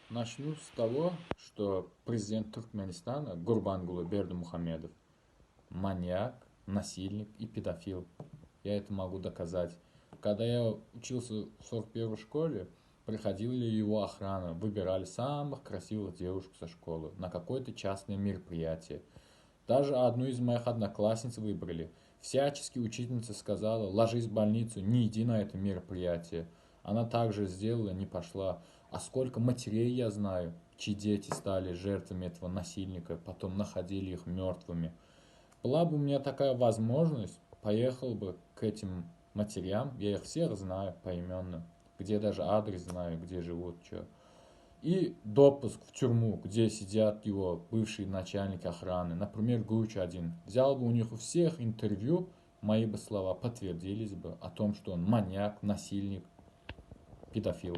Начну с того, что президент Туркменистана Гурбангулы Бердымухамедов маньяк, насильник и педофил. Я это могу доказать. Когда я учился в 41-й школе, приходила его охрана, выбирали самых красивых девушек со школы на какое-то частное мероприятие. Даже одну из моих одноклассниц выбрали. Всячески учительница сказала: ложись в больницу, не иди на это мероприятие. Она также сделала, не пошла. А сколько матерей я знаю, чьи дети стали жертвами этого насильника, потом находили их мертвыми. Была бы у меня такая возможность, поехал бы к этим матерям, я их всех знаю поименно, где даже адрес знаю, где живут, что. И допуск в тюрьму, где сидят его бывшие начальники охраны, например, Гуч-1. Взял бы у них у всех интервью, мои бы слова подтвердились бы о том, что он маньяк, насильник, педофил.